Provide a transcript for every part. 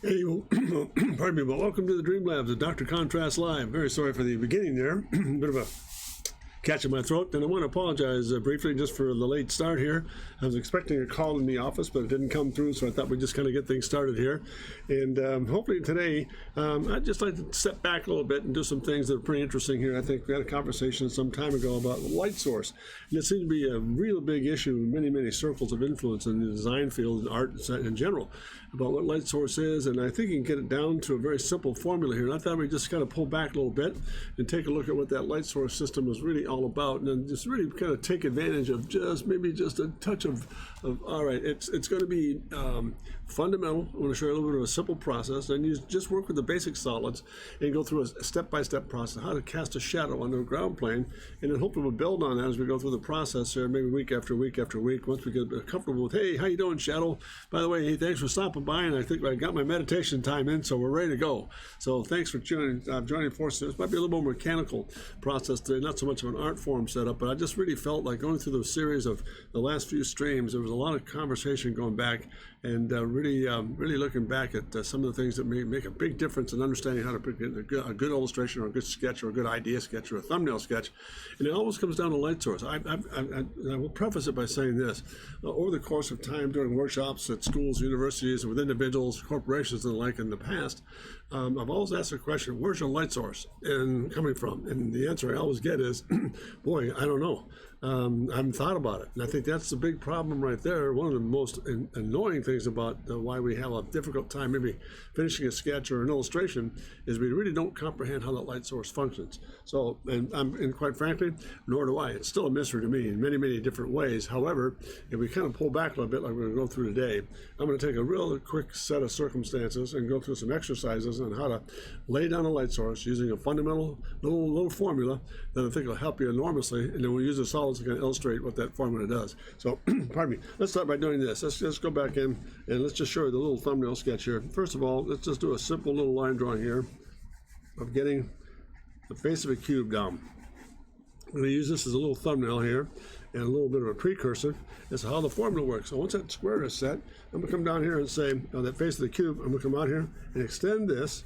Hey, pardon me, but welcome to the Dream Labs of Dr. Contrast Live. Very sorry for the beginning there. Bit of a catch in my throat, and I want to apologize briefly just for the late start here. I was expecting a call in the office, but it didn't come through, so I thought we'd just kind of get things started here. And hopefully today, I'd just like to step back a little bit and do some things that are pretty interesting here. I think we had a conversation some time ago about light source, and it seems to be a real big issue in many, many circles of influence in the design field and art in general about what light source is, and I think you can get it down to a very simple formula here. And I thought we'd just kind of pull back a little bit and take a look at what that light source system is really all about, and then just really kind of take advantage of maybe just a touch of all right, it's going to be fundamental. I'm going to show you a little bit of a simple process, and you just work with the basic solids and go through a step-by-step process, how to cast a shadow on the ground plane, and then hopefully we'll build on that as we go through the process here, maybe week after week after week, once we get comfortable with, hey, how you doing, Shadow? By the way, hey, thanks for stopping by, and I think I got my meditation time in, so we're ready to go. So thanks for joining forces. This might be a little more mechanical process today, not so much of an art form setup, but I just really felt like going through the series of the last few streams, there was a lot of conversation going back, and really looking back at some of the things that may make a big difference in understanding how to put a good illustration or a good sketch or a good idea sketch or a thumbnail sketch. And it always comes down to light source. I will preface it by saying this. Over the course of time during workshops at schools, universities, and with individuals, corporations, and the like in the past, I've always asked the question, where's your light source and coming from? And the answer I always get is, boy, I don't know. I haven't thought about it. And I think that's the big problem right there. One of the most annoying things about why we have a difficult time maybe finishing a sketch or an illustration is we really don't comprehend how that light source functions. So, and quite frankly, nor do I. It's still a mystery to me in many, many different ways. However, if we kind of pull back a little bit like we're going to go through today, I'm going to take a real quick set of circumstances and go through some exercises on how to lay down a light source using a fundamental little formula that I think will help you enormously. And then we'll use the solids to kind of illustrate what that formula does. So, pardon me. Let's start by doing this. Let's go back in and let's just show you the little thumbnail sketch here. First of all, let's just do a simple little line drawing here of getting the face of a cube down. I'm going to use this as a little thumbnail here and a little bit of a precursor as to how the formula works. So once that square is set, I'm going to come down here and say, that face of the cube, I'm going to come out here and extend this.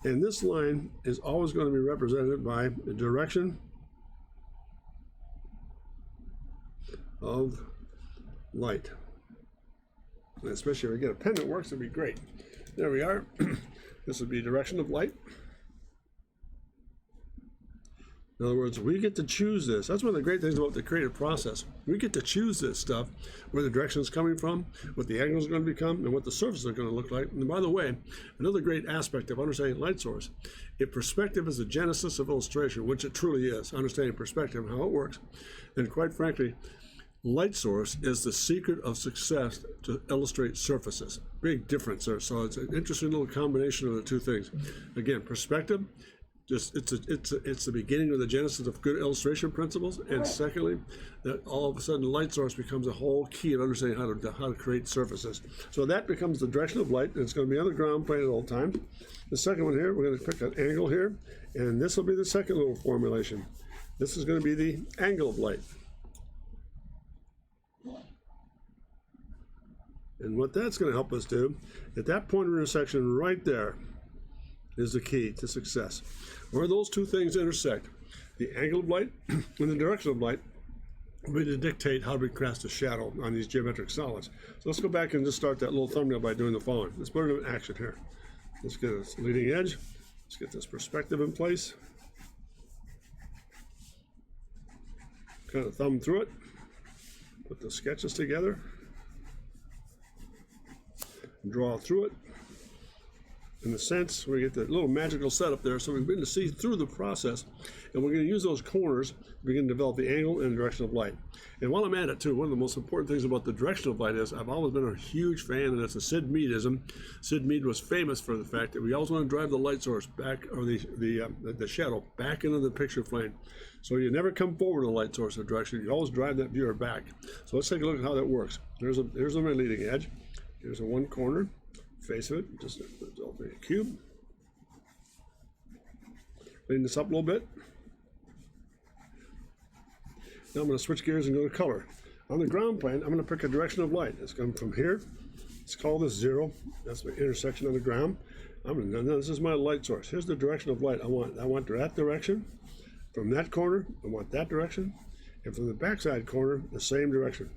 And this line is always going to be represented by the direction of light. And especially if we get a pen that works, it'd be great. There we are. This would be direction of light. In other words, we get to choose this. That's one of the great things about the creative process. We get to choose this stuff, where the direction is coming from, what the angle is going to become, and what the surfaces are going to look like. And by the way, another great aspect of understanding light source, if perspective is the genesis of illustration, which it truly is, understanding perspective and how it works, then quite frankly, light source is the secret of success to illustrate surfaces. Big difference there. So it's an interesting little combination of the two things. Again, perspective, just it's the beginning of the genesis of good illustration principles, and secondly, that all of a sudden light source becomes a whole key of understanding how to create surfaces. So that becomes the direction of light, and it's going to be on the ground plane at all times. The second one here, we're going to pick an angle here, and this will be the second little formulation. This is going to be the angle of light. And what that's going to help us do, at that point of intersection right there, is the key to success. Where those two things intersect, the angle of light and the direction of light, will be to dictate how we cast a shadow on these geometric solids. So let's go back and just start that little thumbnail by doing the following. Let's put it in action here. Let's get this leading edge. Let's get this perspective in place. Kind of thumb through it. Put the sketches together. Draw through it. In a sense, we get that little magical setup there, so we begin to see through the process, and we're going to use those corners to begin to develop the angle and the direction of light. And while I'm at it too, one of the most important things about the direction of light is I've always been a huge fan, and it's a Sid Meadism. Sid Mead was famous for the fact that we always want to drive the light source back, or the shadow back into the picture plane. So you never come forward to the light source of direction. You always drive that viewer back. So let's take a look at how that works. Here's my leading edge. Here's a one corner. Face of it, just a cube. Clean this up a little bit. Now I'm going to switch gears and go to color. On the ground plane, I'm going to pick a direction of light. It's coming from here, let's call this 0. That's my intersection on the ground. This is my light source. Here's the direction of light I want. I want that direction. From that corner, I want that direction. And from the backside corner, the same direction.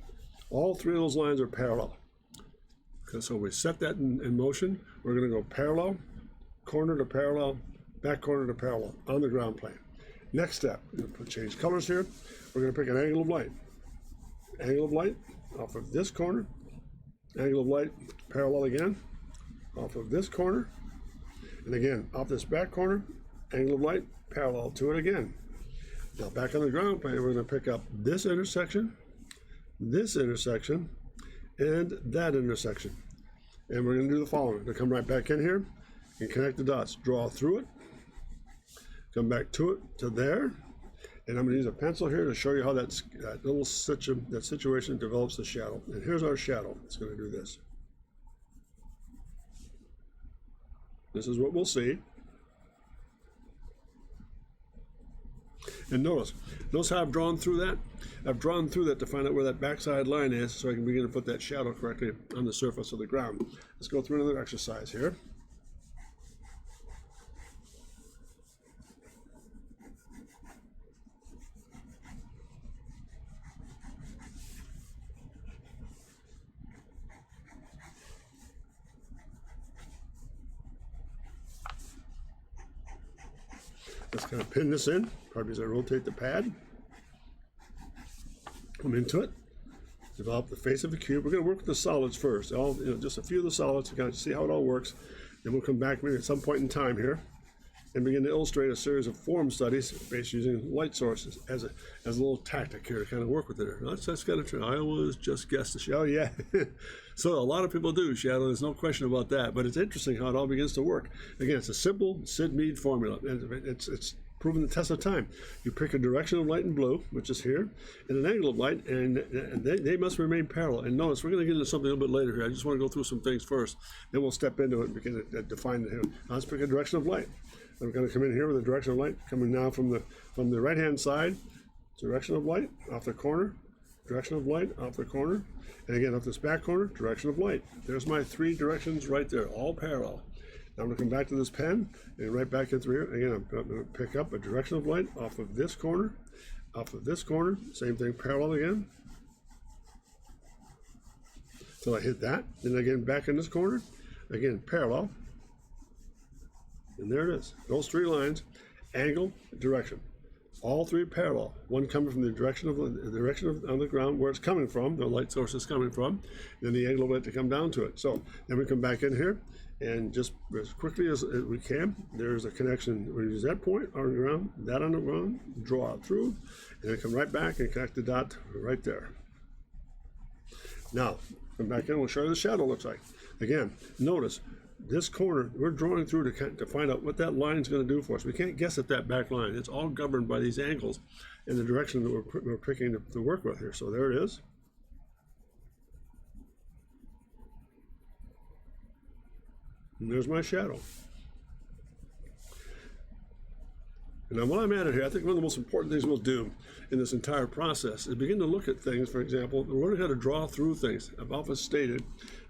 All three of those lines are parallel. Okay, so we set that in motion. We're going to go parallel, corner to parallel, back corner to parallel on the ground plane. Next step, we're going to change colors here. We're going to pick an angle of light. Angle of light off of this corner. Angle of light parallel again off of this corner. And again, off this back corner, angle of light parallel to it again. Now back on the ground plane, we're going to pick up this intersection, and that intersection. And we're going to do the following. We're going to come right back in here and connect the dots. Draw through it, come back to it, to there. And I'm going to use a pencil here to show you how that situation develops the shadow. And here's our shadow. It's going to do this. This is what we'll see. And notice how I've drawn through that? I've drawn through that to find out where that backside line is so I can begin to put that shadow correctly on the surface of the ground. Let's go through another exercise here. Let's kind of pin this in, probably as I rotate the pad. Come into it, develop the face of the cube. We're going to work with the solids first, just a few of the solids to kind of see how it all works. Then we'll come back maybe at some point in time here and begin to illustrate a series of form studies based using light sources as a little tactic here to kind of work with it. That's kind of true. I always just guess the shadow. Yeah. So a lot of people do shadow. There's no question about that. But it's interesting how it all begins to work. Again, it's a simple Sid-Mead formula. It's proven the test of time. You pick a direction of light in blue, which is here, and an angle of light, and they must remain parallel. And notice, we're going to get into something a little bit later here. I just want to go through some things first. Then we'll step into it and begin to define it here. Now let's pick a direction of light. I'm going to come in here with a direction of light coming now from the right-hand side. Direction of light off the corner. Direction of light off the corner. And again, off this back corner, direction of light. There's my three directions right there, all parallel. Now I'm going to come back to this pen and right back in through here. Again, I'm going to pick up a direction of light off of this corner, same thing, parallel again. Until I hit that. Then again, back in this corner, again, parallel. And there it is. Those three lines, angle, direction. All three parallel. One coming from the direction on the ground where it's coming from, the light source is coming from, then the angle of light to come down to it. So then we come back in here and just as quickly as we can, there's a connection. We use that point on the ground, that on the ground, draw out through, and then come right back and connect the dot right there. Now, come back in, we'll show you the shadow looks like. Again, notice this corner, we're drawing through to find out what that line is going to do for us. We can't guess at that back line. It's all governed by these angles and the direction that we're picking to work with here. So there it is. And there's my shadow. And now while I'm at it here, I think one of the most important things we'll do in this entire process is begin to look at things. For example, we're learning how to draw through things. I've often stated,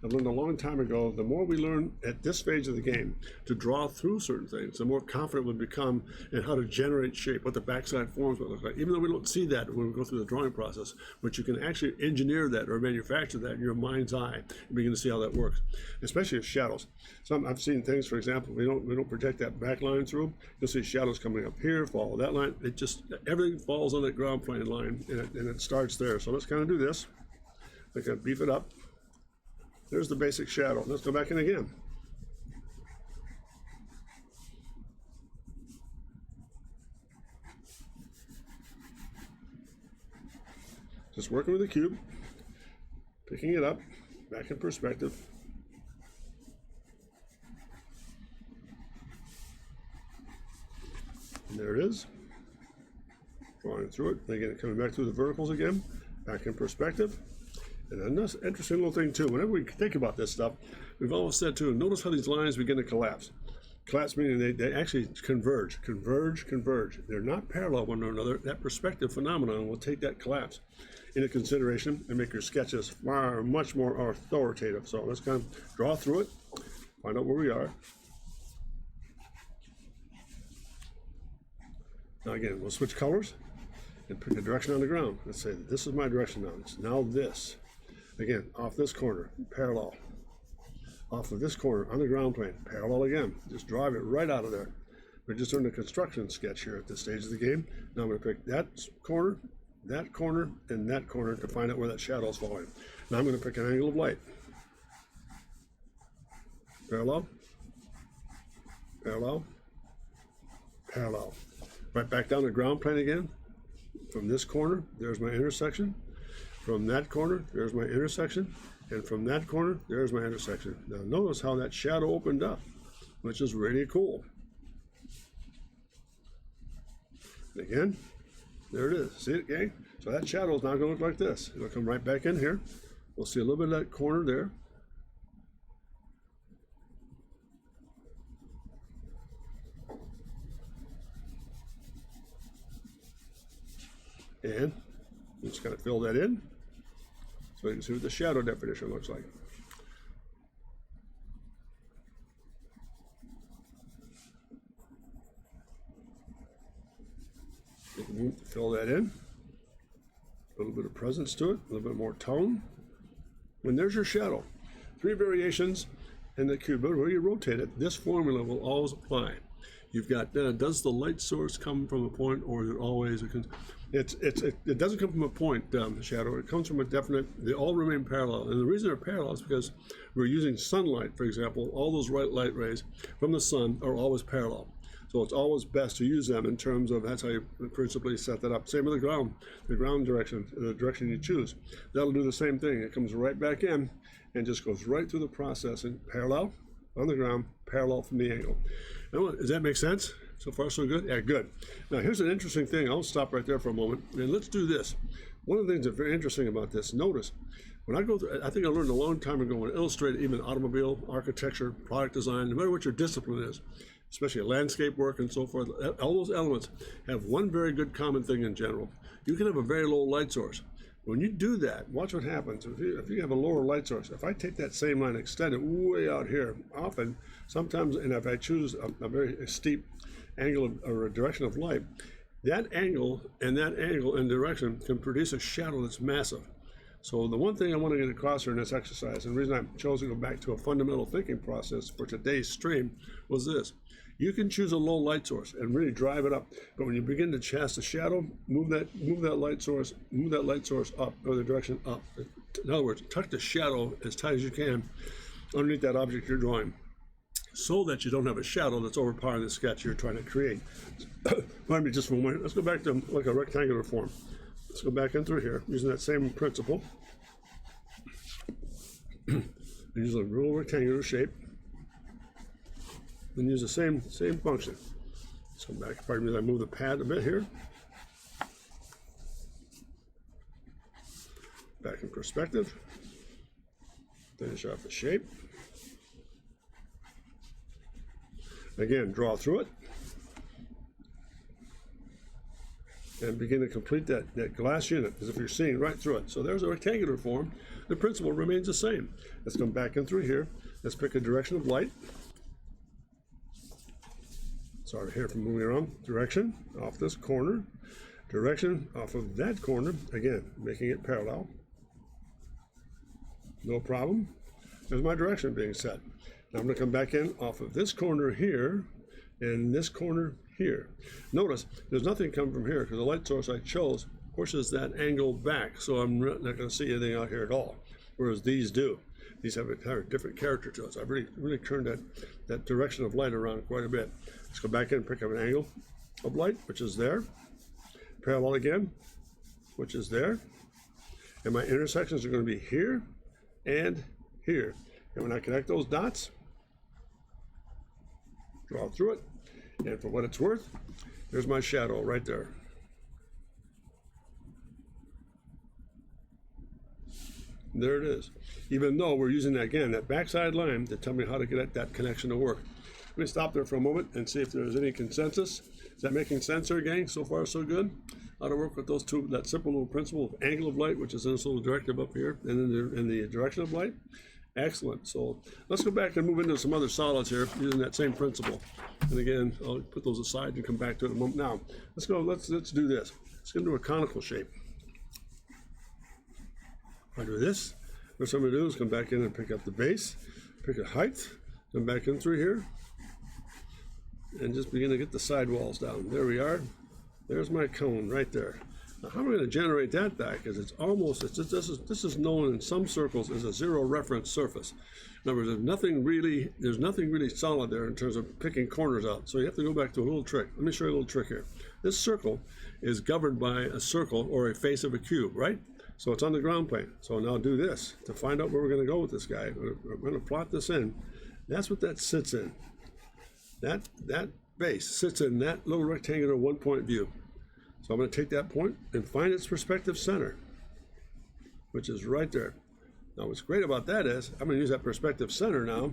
I've learned a long time ago, the more we learn at this phase of the game to draw through certain things, the more confident we become in how to generate shape, what the backside forms will look like. Even though we don't see that when we go through the drawing process, but you can actually engineer that or manufacture that in your mind's eye and begin to see how that works, especially as shadows. I've seen things, for example, we don't project that back line through. You'll see shadows coming up here, follow that line. It just, everything falls on that ground plane line and it starts there. So let's kind of do this. I can beef it up. There's the basic shadow. Let's go back in again. Just working with the cube, picking it up, back in perspective. And there it is. Drawing through it. Again, coming back through the verticals again, back in perspective. And another interesting little thing too, whenever we think about this stuff, we've always said too, notice how these lines begin to collapse. Collapse meaning they actually converge. They're not parallel one to another. That perspective phenomenon will take that collapse into consideration and make your sketches far much more authoritative. So let's kind of draw through it, find out where we are. Now again, we'll switch colors and pick a direction on the ground. Let's say that this is my direction now. It's now this. Again, off this corner, parallel. Off of this corner on the ground plane, parallel again. Just drive it right out of there. We're just doing a construction sketch here at this stage of the game. Now I'm going to pick that corner, and that corner to find out where that shadow is falling. Now I'm going to pick an angle of light. Parallel, parallel, parallel. Right back down the ground plane again. From this corner, there's my intersection. From that corner, there's my intersection. And from that corner, there's my intersection. Now notice how that shadow opened up, which is really cool. And again, there it is. See it, gang? So that shadow is now going to look like this. It'll come right back in here. We'll see a little bit of that corner there. And just kind of fill that in so you can see what the shadow definition looks like. You can fill that in. A little bit of presence to it, a little bit more tone. And there's your shadow. 3 variations in the cube. But where you rotate it, this formula will always apply. You've got, does the light source come from a point, or is it always, it doesn't come from a point, shadow, it comes from a definite, they all remain parallel. And the reason they're parallel is because we're using sunlight, for example, all those white light rays from the sun are always parallel. So it's always best to use them in terms of, that's how you principally set that up. Same with the ground direction, the direction you choose. That'll do the same thing. It comes right back in and just goes right through the process in parallel, on the ground, parallel from the angle. Now, does that make sense? So far, so good? Yeah, good. Now, here's an interesting thing. I'll stop right there for a moment, and let's do this. One of the things that's very interesting about this, notice, when I go through, I think I learned a long time ago when I illustrated even automobile, architecture, product design, no matter what your discipline is, especially landscape work and so forth, all those elements have one very good common thing in general. You can have a very low light source. When you do that, watch what happens. If you have a lower light source, if I take that same line, extend it way out here, often, sometimes, and if I choose a very steep angle or a direction of light, that angle and direction can produce a shadow that's massive. So the one thing I want to get across here in this exercise, and the reason I chose to go back to a fundamental thinking process for today's stream, was this. You can choose a low light source and really drive it up, but when you begin to cast a shadow, move that light source up, or the direction up. In other words, tuck the shadow as tight as you can underneath that object you're drawing, so that you don't have a shadow that's overpowering the sketch you're trying to create. Pardon me just for a moment. Let's go back to like a rectangular form. Let's go back in through here using that same principle. Use a real rectangular shape. And use the same function. Let's come back. Pardon me, I move the pad a bit here. Back in perspective. Finish off the shape. Again, draw through it. And begin to complete that glass unit as if you're seeing right through it. So there's a rectangular form. The principle remains the same. Let's come back in through here. Let's pick a direction of light. Sorry here from moving around. Direction off this corner. Direction off of that corner. Again, making it parallel. No problem. There's my direction being set. Now I'm going to come back in off of this corner here and this corner here. Notice there's nothing coming from here because the light source I chose pushes that angle back, so I'm not going to see anything out here at all, whereas these do. These have a different character to us. I've really turned that direction of light around quite a bit. Let's go back in and pick up an angle of light, which is there. Parallel again, which is there. And my intersections are going to be here and here. And when I connect those dots, draw through it. And for what it's worth, there's my shadow right there. There it is. Even though we're using, again, that backside line to tell me how to get that connection to work. Let me stop there for a moment and see if there's any consensus. Is that making sense here, gang? So far, so good. How to work with those two, that simple little principle of angle of light, which is in this little directive up here, and in the direction of light. Excellent. So let's go back and move into some other solids here using that same principle. And again, I'll put those aside and come back to it in a moment. Now, let's go. Let's do this. Let's get into a conical shape. If I do this, what I'm going to do is come back in and pick up the base, pick a height, come back in through here, and just begin to get the sidewalls down. There we are. There's my cone right there. Now, how am I going to generate that back? Because it's almost, this is known in some circles as a zero reference surface. In other words, there's nothing really solid there in terms of picking corners out. So you have to go back to a little trick. Let me show you a little trick here. This circle is governed by a circle or a face of a cube, right? So it's on the ground plane. So now do this to find out where we're going to go with this guy. We're going to plot this in. That's what that sits in. That base sits in that little rectangular one-point view. So I'm going to take that point and find its perspective center, which is right there. Now what's great about that is I'm going to use that perspective center now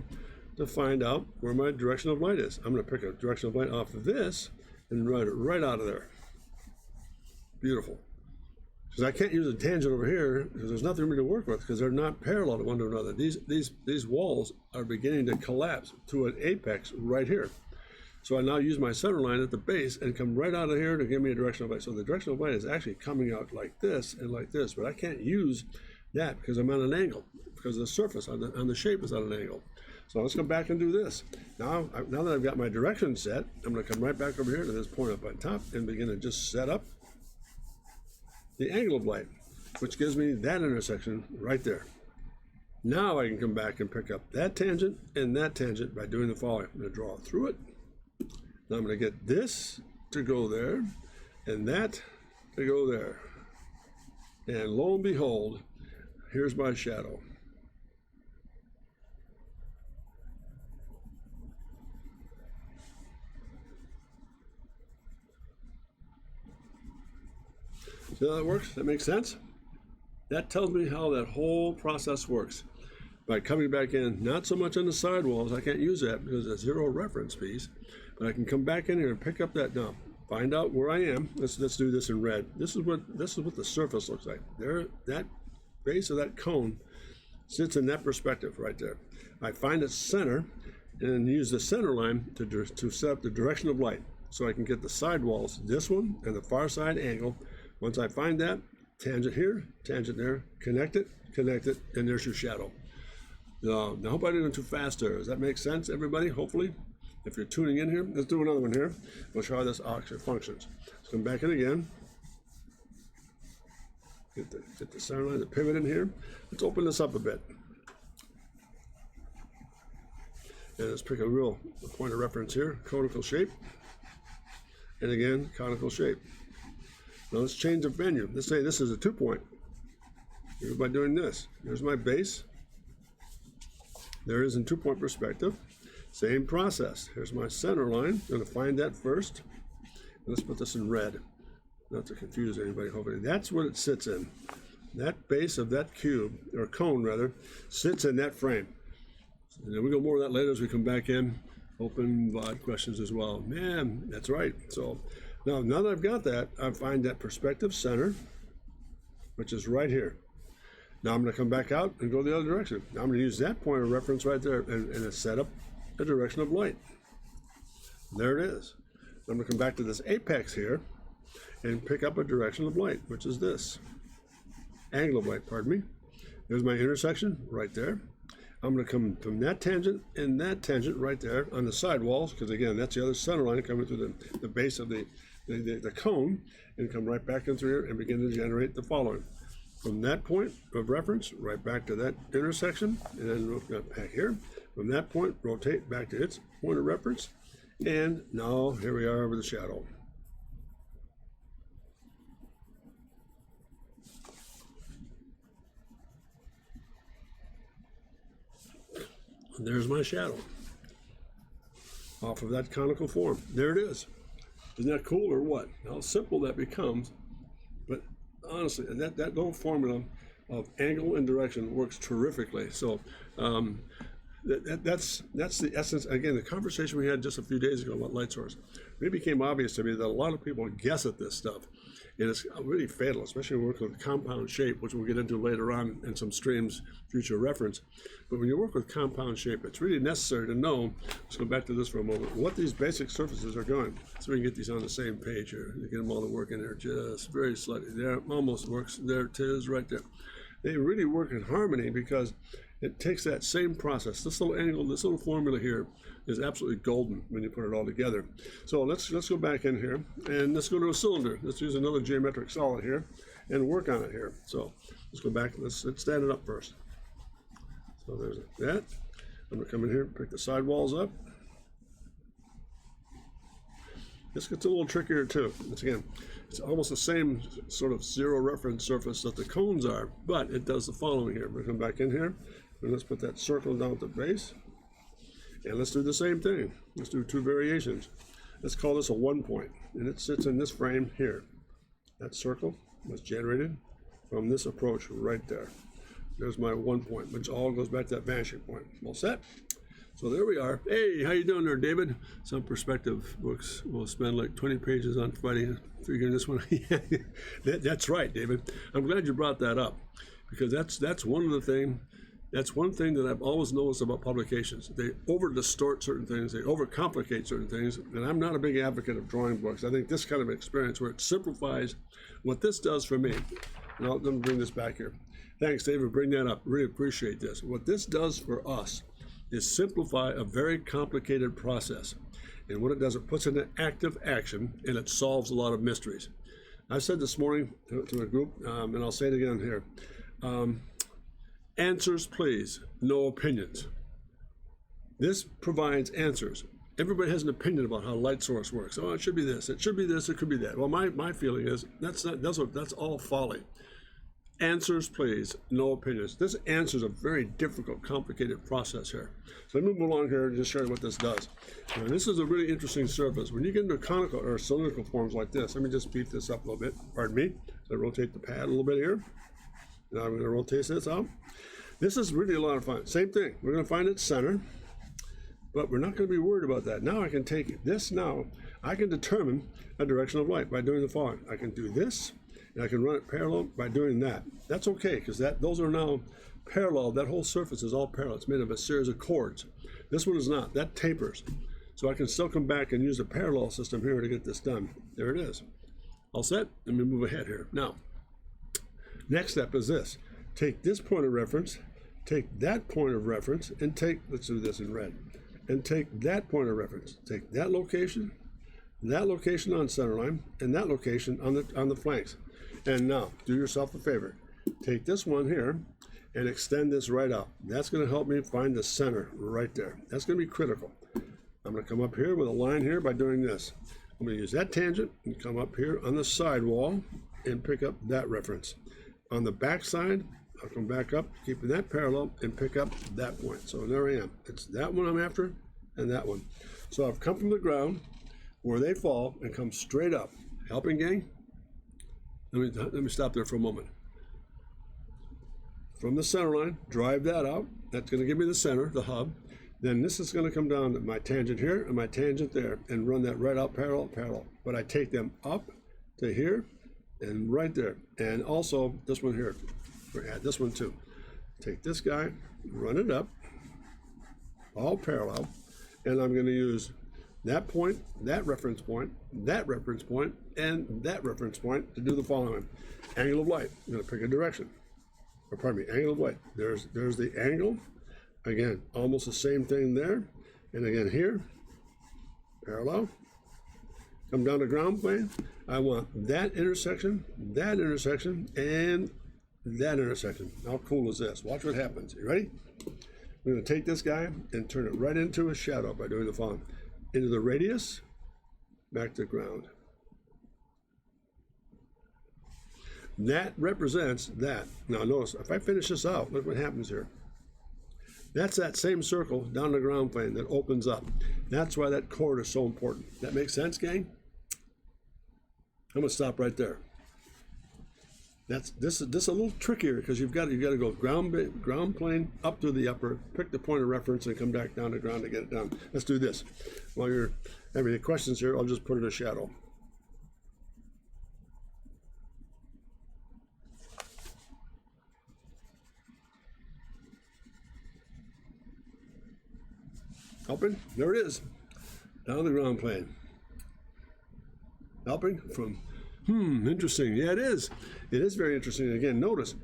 to find out where my direction of light is. I'm going to pick a direction of light off of this and write it right out of there. Beautiful. Because I can't use a tangent over here because there's nothing really to work with because they're not parallel to one to another. These walls are beginning to collapse to an apex right here. So I now use my center line at the base and come right out of here to give me a direction of light. So the direction of light is actually coming out like this and like this, but I can't use that because I'm at an angle, because the surface on the shape is at an angle. So let's come back and do this. Now that I've got my direction set, I'm going to come right back over here to this point up on top and begin to just set up the angle of light, which gives me that intersection right there. Now I can come back and pick up that tangent and that tangent by doing the following. I'm going to draw through it. Now I'm going to get this to go there and that to go there. And lo and behold, here's my shadow. See how that works? That makes sense? That tells me how that whole process works. By coming back in, not so much on the sidewalls, I can't use that because it's a zero reference piece, but I can come back in here and pick up that now. Find out where I am. Let's do this in red. This is what the surface looks like. There, that base of that cone sits in that perspective right there. I find its center and use the center line to set up the direction of light so I can get the sidewalls, this one and the far side angle. Once I find that, tangent here, tangent there, connect it, and there's your shadow. Now, I hope I didn't go too fast there. Does that make sense, everybody? Hopefully. If you're tuning in here, let's do another one here. We'll show how this actually functions. Let's come back in again. Get the center line, the pivot in here. Let's open this up a bit. And let's pick a point of reference here, conical shape. And again, conical shape. Now let's change the venue. Let's say this is a 2-point. Here's by doing this. Here's my base. There is in 2-point perspective. Same process. Here's my center line. I'm going to find that first. And let's put this in red, not to confuse anybody, hopefully. That's what it sits in. That base of that cube, or cone rather, sits in that frame. And then we go more of that later as we come back in. Open VOD questions as well. Man, that's right. So now that I've got that, I find that perspective center, which is right here. Now I'm going to come back out and go the other direction. Now I'm going to use that point of reference right there and set up the direction of light. There it is. I'm going to come back to this apex here and pick up a direction of light, which is this. Angle of light, pardon me. There's my intersection right there. I'm going to come from that tangent and that tangent right there on the sidewalls, because again, that's the other center line coming through the base of the cone, and come right back in through here and begin to generate the following. From that point of reference, right back to that intersection, and then we'll go back here. From that point, rotate back to its point of reference, and now here we are over the shadow. And there's my shadow off of that conical form. There it is. Isn't that cool or what? How simple that becomes. But honestly, that little formula of angle and direction works terrifically. So That's the essence. Again, the conversation we had just a few days ago about light source, it became obvious to me that a lot of people guess at this stuff, and it's really fatal, especially when you work with compound shape, which we'll get into later on in some streams, future reference. But when you work with compound shape, it's really necessary to know, let's go back to this for a moment, what these basic surfaces are doing. So we can get these on the same page here. You get them all to work in there just very slightly. There, almost works. There it is, right there. They really work in harmony because it takes that same process. This little angle, this little formula here is absolutely golden when you put it all together. So let's go back in here and let's go to a cylinder. Let's use another geometric solid here and work on it here. So let's go back. Let's stand it up first. So there's that. I'm gonna come in here and pick the sidewalls up. This gets a little trickier too. Once again, it's almost the same sort of zero reference surface that the cones are, but it does the following here. We're gonna come back in here and let's put that circle down at the base. And let's do the same thing. Let's do two variations. Let's call this a 1 point, and it sits in this frame here. That circle was generated from this approach right there. There's my 1 point, which all goes back to that vanishing point. All set? So there we are. Hey, how you doing there, David? Some perspective books will spend like 20 pages on figuring this one. That's right, David. I'm glad you brought that up, because that's one of the things. That's one thing that I've always noticed about publications. They over-distort certain things, they overcomplicate certain things, and I'm not a big advocate of drawing books. I think this kind of experience where it simplifies what this does for me. Now, let me bring this back here. Thanks, David, bring that up. Really appreciate this. What this does for us is simplify a very complicated process. And what it does, it puts it in active action, and it solves a lot of mysteries. I said this morning to a group, and I'll say it again here, answers, please, no opinions. This provides answers. Everybody has an opinion about how light source works. Oh, it should be this, it should be this, it could be that. Well, my feeling is that's all folly. Answers, please, no opinions. This answers a very difficult, complicated process here. So let me move along here and just show you what this does. Now, this is a really interesting surface. When you get into conical or cylindrical forms like this, let me just beef this up a little bit. Pardon me. So I rotate the pad a little bit here. Now I'm going to rotate this out. This is really a lot of fun. Same thing. We're going to find its center, but we're not going to be worried about that. Now I can take this now. I can determine a direction of light by doing the following. I can do this, and I can run it parallel by doing that. That's okay, because those are now parallel. That whole surface is all parallel. It's made of a series of chords. This one is not. That tapers. So I can still come back and use a parallel system here to get this done. There it is. All set? Let me move ahead here. Now, next step is this. Take this point of reference, take that point of reference, and let's do this in red, and take that point of reference. Take that location on center line, and that location on the flanks. And now, do yourself a favor. Take this one here and extend this right out. That's going to help me find the center right there. That's going to be critical. I'm going to come up here with a line here by doing this. I'm going to use that tangent and come up here on the side wall and pick up that reference. On the back side, I'll come back up, keeping that parallel, and pick up that point. So there I am. It's that one I'm after, and that one. So I've come from the ground where they fall and come straight up. Helping, gang? Let me stop there for a moment. From the center line, drive that out. That's going to give me the center, the hub. Then this is going to come down to my tangent here and my tangent there, and run that right out parallel. But I take them up to here and right there. And also this one here. We're add this one too. Take this guy, run it up, all parallel, and I'm going to use that point, that reference point, that reference point, and that reference point to do the following. Angle of light. I'm going to pick a direction. Or pardon me, angle of light. There's the angle. Again, almost the same thing there. And again here, parallel. Come down to ground plane. I want that intersection, and that intersection. How cool is this? Watch what happens. You ready? We're going to take this guy and turn it right into a shadow by doing the following. Into the radius, back to ground. That represents that. Now notice, if I finish this out, look what happens here. That's that same circle down the ground plane that opens up. That's why that chord is so important. That makes sense, gang? I'm going to stop right there. This is a little trickier because you've got to go ground plane up to the upper, pick the point of reference, and come back down to ground to get it done. Let's do this. While you're having any questions here, I'll just put in a shadow. Helping, there it is, down the ground plane. Helping from, interesting. Yeah, it is. It is very interesting. Again, notice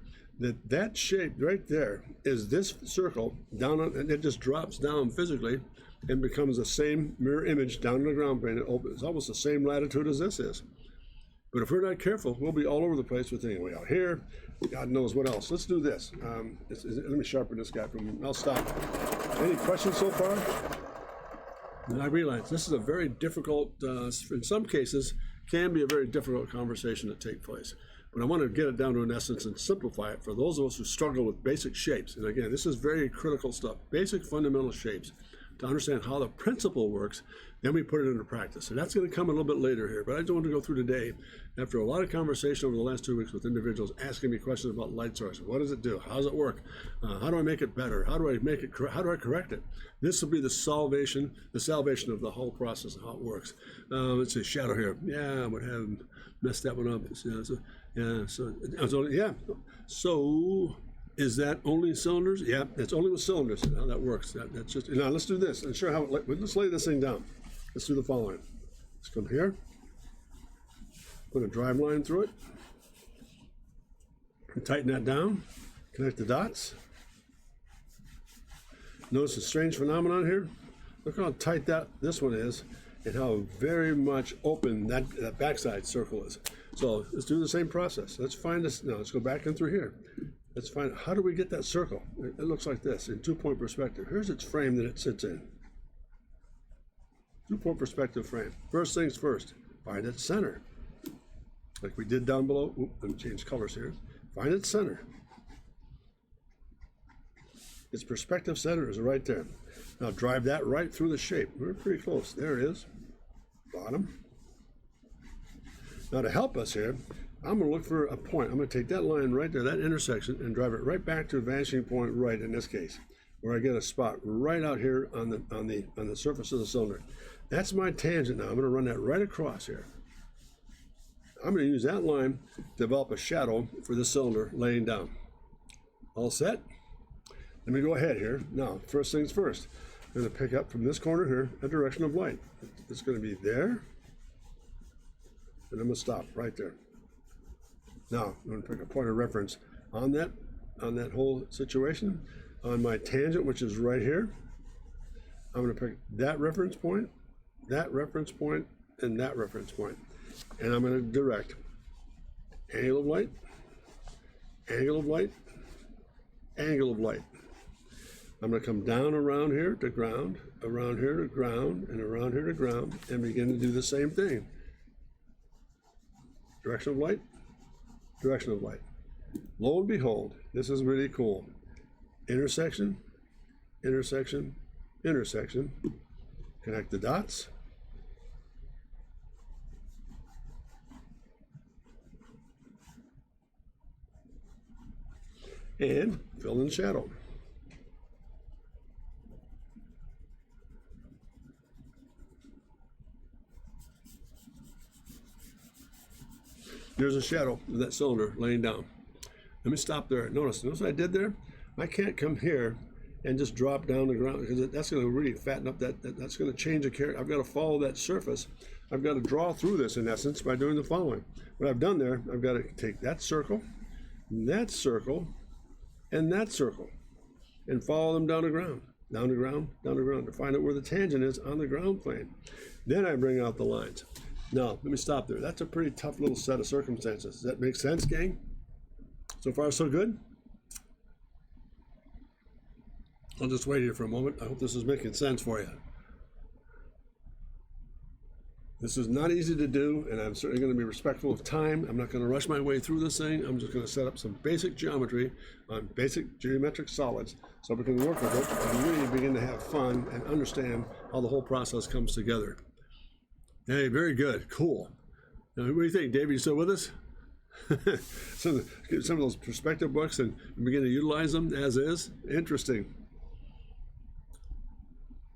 that shape right there is this circle down on, and it just drops down physically and becomes the same mirror image down on the ground plane. It's almost the same latitude as this is. But if we're not careful, we'll be all over the place with things way out here. God knows what else. Let's do this. Let me sharpen this guy from. I'll stop. Any questions so far? And I realize this is a very difficult, in some cases, can be a very difficult conversation to take place. But I want to get it down to an essence and simplify it for those of us who struggle with basic shapes. And again, this is very critical stuff, basic fundamental shapes, to understand how the principle works. Then we put it into practice. And that's going to come a little bit later here. But I just want to go through today, after a lot of conversation over the last 2 weeks with individuals asking me questions about light sources. What does it do? How does it work? How do I make it better? How do I make it? How do I correct it? This will be the salvation of the whole process of how it works. Let's see, shadow here. Yeah, I would have messed that one up. So is that only cylinders? Yeah, it's only with cylinders. How that works. That's just. Now let's do this and show how. Let's lay this thing down. Let's do the following. Let's come here. Put a drive line through it. And tighten that down. Connect the dots. Notice a strange phenomenon here. Look how tight this one is, and how very much open that backside circle is. So let's do the same process. Let's find this. Now let's go back in through here. Let's find how do we get that circle. It looks like this in 2-point perspective. Here's its frame that it sits in. 2-point perspective frame. First things first, find its center. Like we did down below. Let me change colors here. Find its center. Its perspective center is right there. Now drive that right through the shape. We're pretty close. There it is. Bottom. Now to help us here, I'm going to look for a point. I'm going to take that line right there, that intersection, and drive it right back to a vanishing point right in this case, where I get a spot right out here on the surface of the cylinder. That's my tangent now. I'm going to run that right across here. I'm going to use that line to develop a shadow for this cylinder laying down. All set? Let me go ahead here. Now, first things first. I'm going to pick up from this corner here a direction of light. It's going to be there, and I'm going to stop right there. Now, I'm going to pick a point of reference on that whole situation. On my tangent, which is right here, I'm going to pick that reference point, and that reference point. And I'm going to direct angle of light, angle of light, angle of light. I'm going to come down around here to ground, around here to ground, and around here to ground, and begin to do the same thing. Direction of light, direction of light. Lo and behold, this is really cool. Intersection, intersection, intersection. Connect the dots. And fill in shadow. There's a shadow of that cylinder laying down. Let me stop there. Notice what I did there? I can't come here and just drop down the ground because that's going to really fatten up that's going to change the character. I've got to follow that surface. I've got to draw through this in essence by doing the following. What I've done there, I've got to take that circle, and that circle, and follow them down to ground, down to ground, down to ground to find out where the tangent is on the ground plane. Then I bring out the lines. Now, let me stop there. That's a pretty tough little set of circumstances. Does that make sense, gang? So far, so good? I'll just wait here for a moment. I hope this is making sense for you. This is not easy to do, and I'm certainly going to be respectful of time. I'm not going to rush my way through this thing. I'm just going to set up some basic geometry on basic geometric solids so we can work with it and really begin to have fun and understand how the whole process comes together. Hey, very good. Cool. Now, what do you think, Dave? You still with us? some of those perspective books and begin to utilize them as is. Interesting.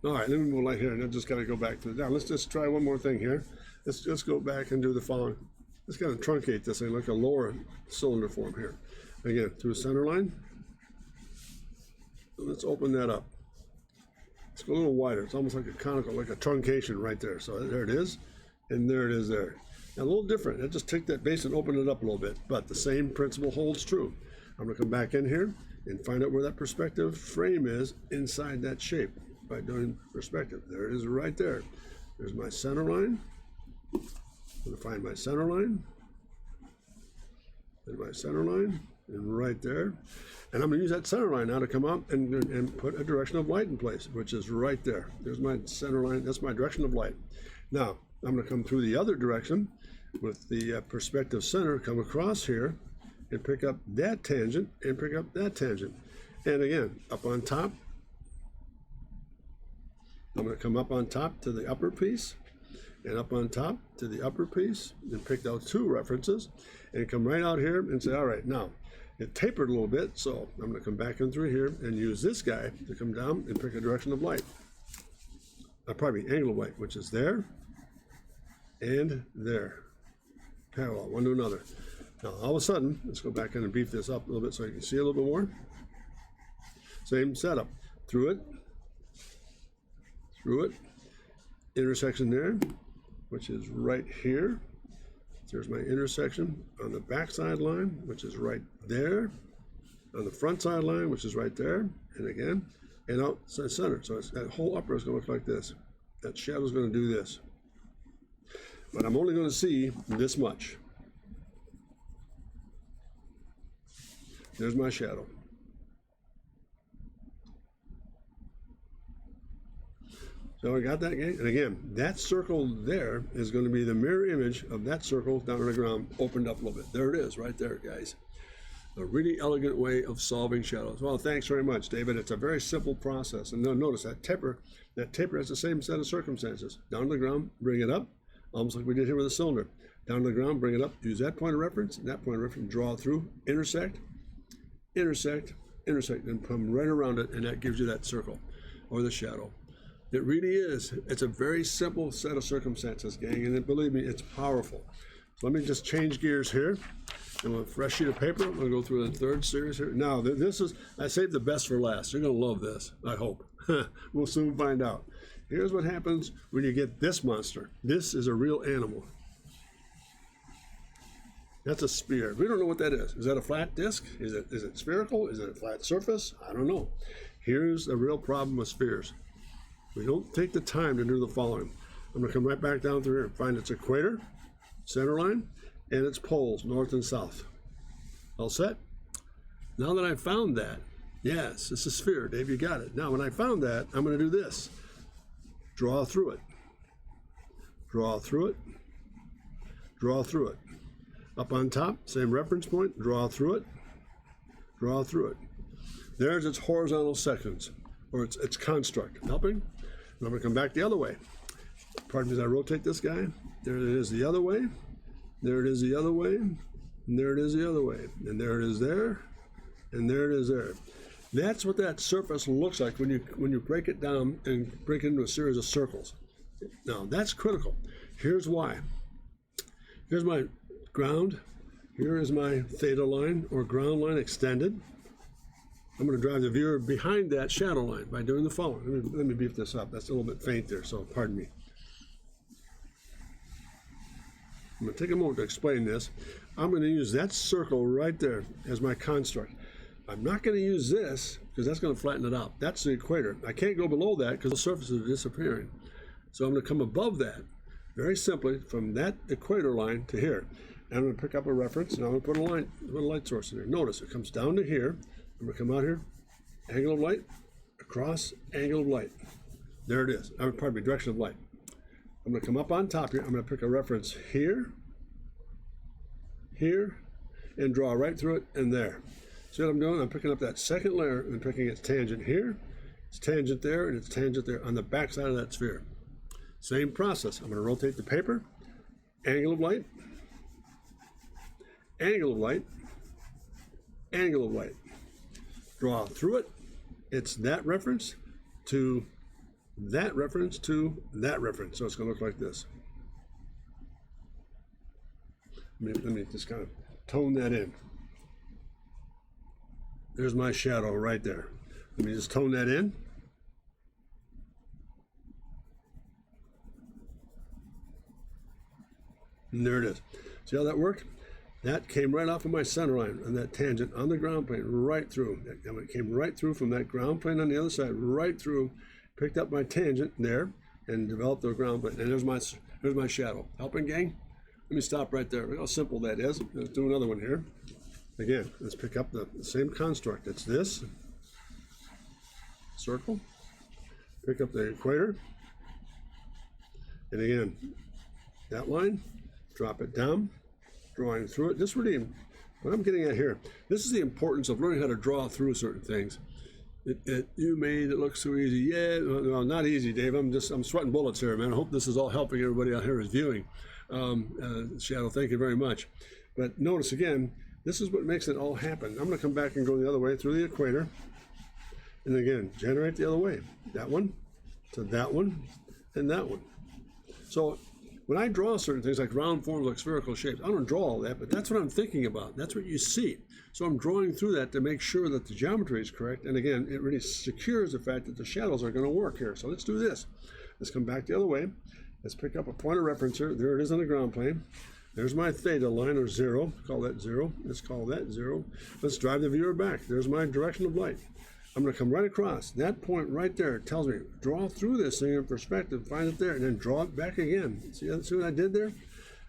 All right, let me move right here, and I just got to go back to it. Now, let's just try one more thing here. Let's just go back and do the following. Let's kind of truncate this thing like a lower cylinder form here. Again, through a center line. Let's open that up. Let's go a little wider. It's almost like a conical, like a truncation right there. So there it is, and there it is there. Now, a little different. I just take that base and open it up a little bit, but the same principle holds true. I'm going to come back in here and find out where that perspective frame is inside that shape by doing perspective. There it is right there. There's my center line. I'm going to find my center line, and my center line, and right there. And I'm going to use that center line now to come up and put a direction of light in place, which is right there. There's my center line. That's my direction of light. Now, I'm going to come through the other direction with the perspective center, come across here and pick up that tangent and pick up that tangent. And again, up on top, I'm going to come up on top to the upper piece and up on top to the upper piece and pick out two references and come right out here and say, all right, now it tapered a little bit, so I'm going to come back in through here and use this guy to come down and pick a direction of light. Probably angle of light, which is there and there. Parallel, one to another. Now, all of a sudden, let's go back in and beef this up a little bit so you can see a little bit more. Same setup. Through it, intersection there, which is right here. There's my intersection on the backside line, which is right there. On the front side line, which is right there. And again, and out center. So that whole upper is going to look like this. That shadow is going to do this. But I'm only going to see this much. There's my shadow. So I got that again. And again, that circle there is going to be the mirror image of that circle down on the ground, opened up a little bit. There it is, right there, guys. A really elegant way of solving shadows. Well, thanks very much, David. It's a very simple process. And notice that taper has the same set of circumstances. Down to the ground, bring it up, almost like we did here with the cylinder. Down to the ground, bring it up, use that point of reference, and that point of reference, draw through, intersect, intersect, intersect, and come right around it, and that gives you that circle or the shadow. It really is. It's a very simple set of circumstances, gang, and believe me, it's powerful. So let me just change gears here. I'm on a fresh sheet of paper. I'm going to go through the third series here. Now, this is, I saved the best for last. You're going to love this, I hope. We'll soon find out. Here's what happens when you get this monster. This is a real animal. That's a sphere. We don't know what that is. Is that a flat disc? Is it spherical? Is it a flat surface? I don't know. Here's the real problem with spheres. We don't take the time to do the following. I'm going to come right back down through here and find its equator, center line, and its poles, north and south. All set? Now that I've found that, yes, it's a sphere, Dave, you got it. Now, when I found that, I'm going to do this. Draw through it. Draw through it. Draw through it. Up on top, same reference point, draw through it. Draw through it. There's its horizontal sections, or its construct. Helping? And I'm going to come back the other way. Pardon me as I rotate this guy. There it is the other way. There it is the other way. And there it is the other way. And there it is there. And there it is there. That's what that surface looks like when you break it down and break it into a series of circles. Now, that's critical. Here's why. Here's my ground. Here is my theta line or ground line extended. I'm going to drive the viewer behind that shadow line by doing the following. Let me beef this up. That's a little bit faint there, so pardon me. I'm going to take a moment to explain this. I'm going to use that circle right there as my construct. I'm not going to use this because that's going to flatten it out. That's the equator. I can't go below that because the surfaces are disappearing. So I'm going to come above that very simply from that equator line to here. And I'm going to pick up a reference and I'm going to put a light source in there. Notice it comes down to here. I'm going to come out here, angle of light, across, angle of light. There it is. Pardon me, direction of light. I'm going to come up on top here. I'm going to pick a reference here, here, and draw right through it and there. See what I'm doing? I'm picking up that second layer and picking its tangent here, its tangent there, and its tangent there on the back side of that sphere. Same process. I'm going to rotate the paper, angle of light, angle of light, angle of light. Draw through it. It's that reference to that reference to that reference. So it's going to look like this. Let me just kind of tone that in. There's my shadow right there. Let me just tone that in. And there it is. See how that worked? That came right off of my center line on that tangent on the ground plane, right through. It came right through from that ground plane on the other side, right through, picked up my tangent there, and developed the ground plane. And there's my shadow. Helping, gang? Let me stop right there. Look how simple that is. Let's do another one here. Again, let's pick up the same construct. It's this circle. Pick up the equator. And again, that line, drop it down, drawing through it. This really, what I'm getting at here, this is the importance of learning how to draw through certain things. You made it look so easy. Yeah, well, not easy, Dave. I'm sweating bullets here, man. I hope this is all helping everybody out here who's viewing. Shadow, thank you very much. But notice again, this is what makes it all happen. I'm going to come back and go the other way through the equator. And again, generate the other way. That one to that one and that one. So when I draw certain things like round forms, like spherical shapes, I don't draw all that, but that's what I'm thinking about. That's what you see. So I'm drawing through that to make sure that the geometry is correct. And again, it really secures the fact that the shadows are going to work here. So let's do this. Let's come back the other way. Let's pick up a point of reference here. There it is on the ground plane. There's my theta line, or zero. Call that zero. Let's call that zero. Let's drive the viewer back. There's my direction of light. I'm going to come right across. That point right there tells me, draw through this thing in perspective, find it there, and then draw it back again. See what I did there?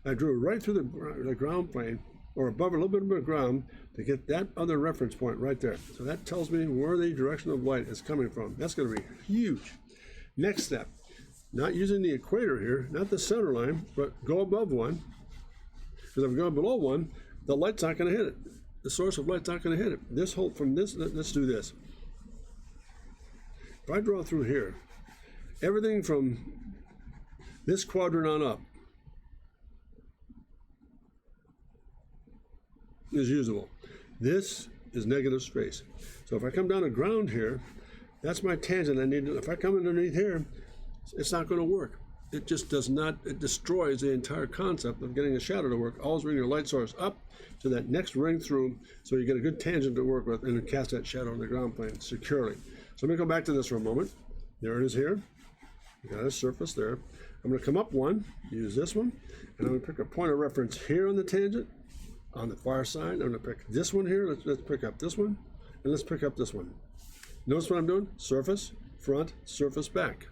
I drew right through the ground plane, or above a little bit of ground, to get that other reference point right there. So that tells me where the direction of light is coming from. That's going to be huge. Next step. Not using the equator here, not the center line, but go above one. Because if I go below one, the light's not going to hit it. The source of light's not going to hit it. This whole, from this, let's do this. If I draw through here, everything from this quadrant on up is usable. This is negative space. So if I come down to ground here, that's my tangent I need. If I come underneath here, it's not going to work. It just does not, it destroys the entire concept of getting a shadow to work. Always bring your light source up to that next ring through so you get a good tangent to work with and then cast that shadow on the ground plane securely. So let me go back to this for a moment. There it is here. You got a surface there. I'm going to come up one, use this one, and I'm going to pick a point of reference here on the tangent. On the far side, I'm going to pick this one here. Let's pick up this one, and let's pick up this one. Notice what I'm doing? Surface, front, surface, back.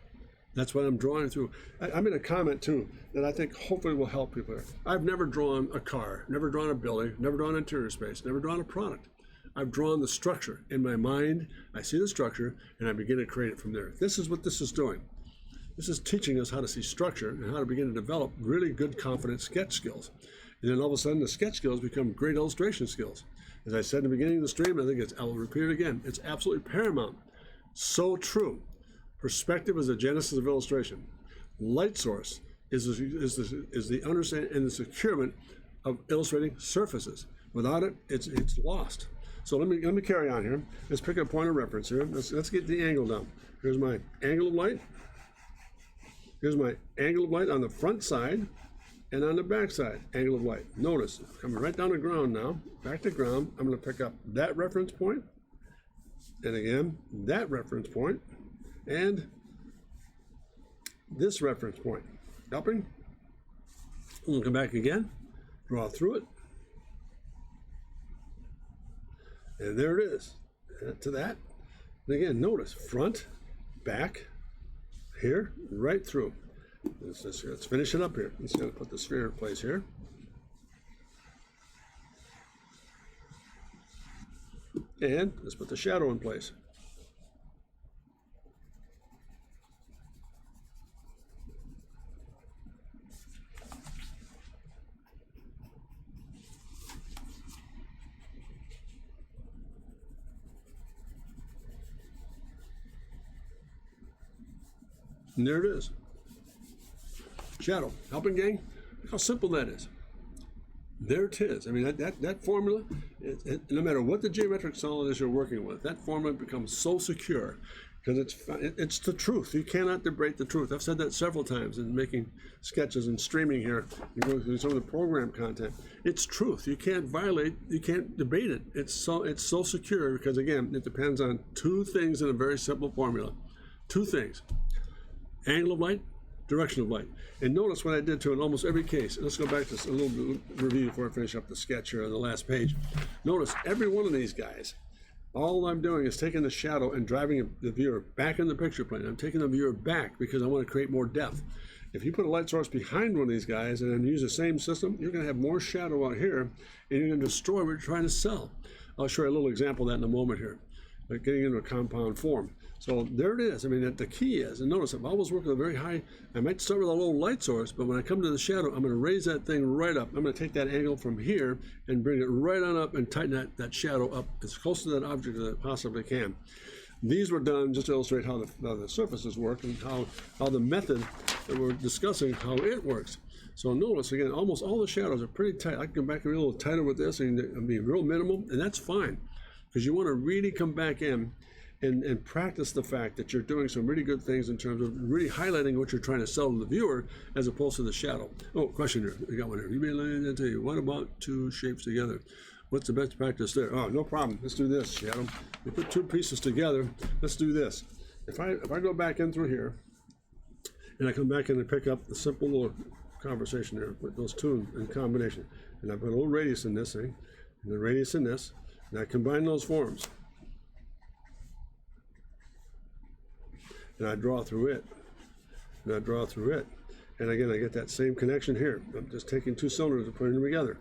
That's what I'm drawing through. I made a comment too that I think hopefully will help people here. I've never drawn a car, never drawn a building, never drawn interior space, never drawn a product. I've drawn the structure in my mind. I see the structure and I begin to create it from there. This is what this is doing. This is teaching us how to see structure and how to begin to develop really good, confident sketch skills. And then all of a sudden the sketch skills become great illustration skills. As I said in the beginning of the stream, I think I'll repeat it again. It's absolutely paramount. So true. Perspective is the genesis of illustration. Light source is the understanding and the securement of illustrating surfaces. Without it, it's lost. So let me carry on here. Let's pick a point of reference here. Let's get the angle down. Here's my angle of light. Here's my angle of light on the front side and on the back side, angle of light. Notice, coming right down to ground now, back to ground, I'm going to pick up that reference point, and again, that reference point, and this reference point. Helping? We'll come back again, draw through it, and there it is. To that. And again, notice front, back, here, right through. Let's finish it up here. Let's put the sphere in place here. And let's put the shadow in place. And there it is. Shadow. Helping, gang? Look how simple that is. There it is. I mean, that formula, no matter what the geometric solid is you're working with, that formula becomes so secure because it's the truth. You cannot debate the truth. I've said that several times in making sketches and streaming here. You go through some of the program content. It's truth. You can't violate. You can't debate it. It's so secure because, again, it depends on two things in a very simple formula. Two things: angle of light, direction of light. And notice what I did to in almost every case. Let's go back to a little review before I finish up the sketch here on the last page. Notice every one of these guys, all I'm doing is taking the shadow and driving the viewer back in the picture plane. I'm taking the viewer back because I want to create more depth. If you put a light source behind one of these guys and then use the same system, you're going to have more shadow out here and you're going to destroy what you're trying to sell. I'll show you a little example of that in a moment here, like getting into a compound form. So there it is. I mean, the key is, and notice I've always worked with a very high, I might start with a low light source, but when I come to the shadow, I'm going to raise that thing right up. I'm going to take that angle from here and bring it right on up and tighten that shadow up as close to that object as I possibly can. These were done just to illustrate how the surfaces work and how the method that we're discussing, how it works. So notice, again, almost all the shadows are pretty tight. I can come back a little tighter with this and be real minimal, and that's fine because you want to really come back in and practice the fact that you're doing some really good things in terms of really highlighting what you're trying to sell to the viewer as opposed to the shadow. Oh, question here. We got one here. You may let me tell you, what about two shapes together? What's the best practice there? Oh, no problem. Let's do this, Shadow. We put two pieces together. Let's do this. If I go back in through here and I come back in and pick up the simple little conversation there with those two in combination, and I put a little radius in this thing, and the radius in this, and I combine those forms. And I draw through it, and I draw through it. And again, I get that same connection here. I'm just taking two cylinders and putting them together.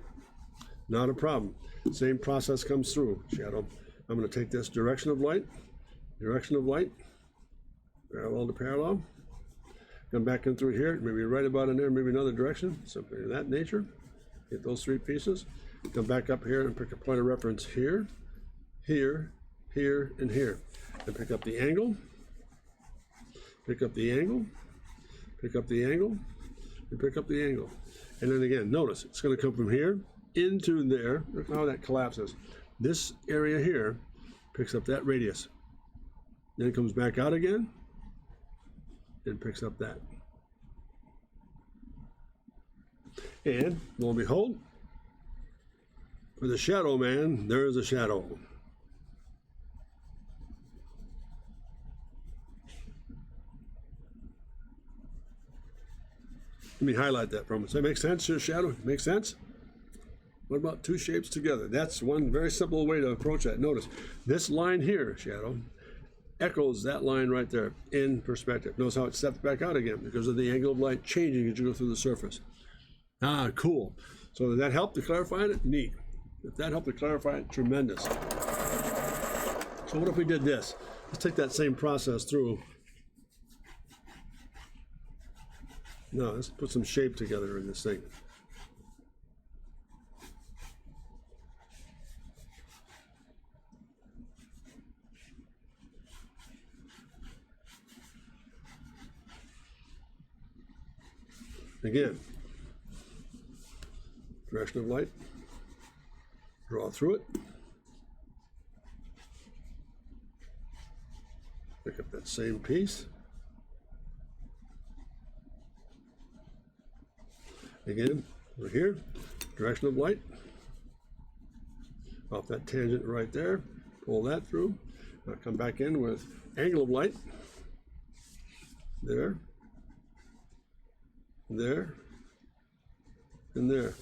Not a problem. Same process comes through, Shadow. I'm going to take this direction of light, parallel to parallel. Come back in through here, maybe right about in there, maybe another direction, something of that nature. Get those three pieces. Come back up here and pick a point of reference here, here, here, and here. And pick up the angle. Pick up the angle, pick up the angle, and pick up the angle. And then again, notice it's going to come from here into there. Look how that collapses. This area here picks up that radius. Then it comes back out again and picks up that. And lo and behold, for the shadow man, there is a shadow. Let me highlight that for a moment. Does that make sense, your Shadow? Make sense? What about two shapes together? That's one very simple way to approach that. Notice, this line here, Shadow, echoes that line right there in perspective. Notice how it steps back out again because of the angle of light changing as you go through the surface. Ah, cool. So did that help to clarify it? Neat. If that helped to clarify it, tremendous. So what if we did this? Let's take that same process through. No, let's put some shape together in this thing. Again, direction of light, draw through it, pick up that same piece. Again, we're here, direction of light, off that tangent right there, pull that through. Now come back in with angle of light, there, there, and there.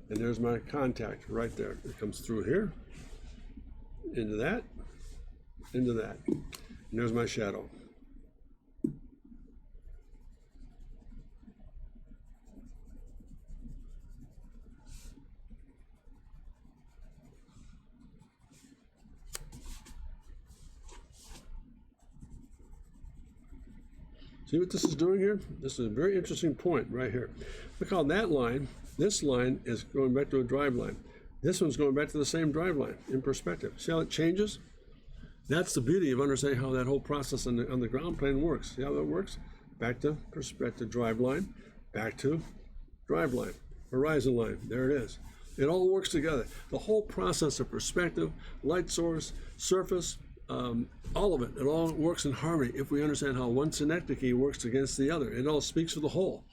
And there's my contact right there. It comes through here, into that, into that. And there's my shadow. See what this is doing here? This is a very interesting point right here. Look how that line, this line is going back to a drive line. This one's going back to the same drive line in perspective. See how it changes? That's the beauty of understanding how that whole process on the ground plane works. See how that works? Back to perspective, drive line, back to drive line, horizon line. There it is. It all works together. The whole process of perspective, light source, surface, all of it, it all works in harmony if we understand how one synecdoche works against the other. It all speaks for the whole.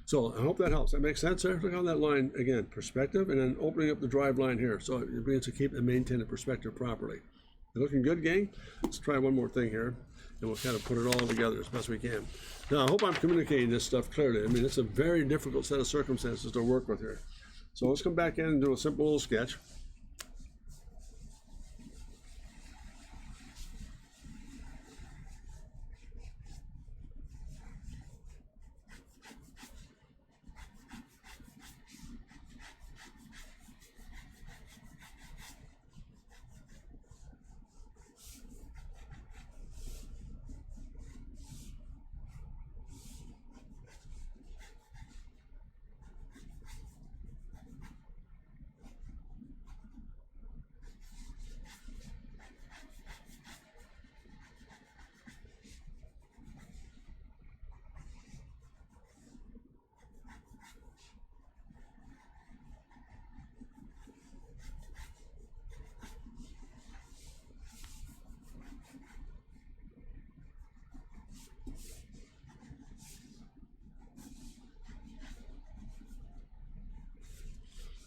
So I hope that helps. That makes sense there? Look on that line again, perspective, and then opening up the drive line here. So it begins to keep and maintain the perspective properly. Looking good, gang? Let's try one more thing here, and we'll kind of put it all together as best we can. Now, I hope I'm communicating this stuff clearly. I mean, it's a very difficult set of circumstances to work with here. So let's come back in and do a simple little sketch.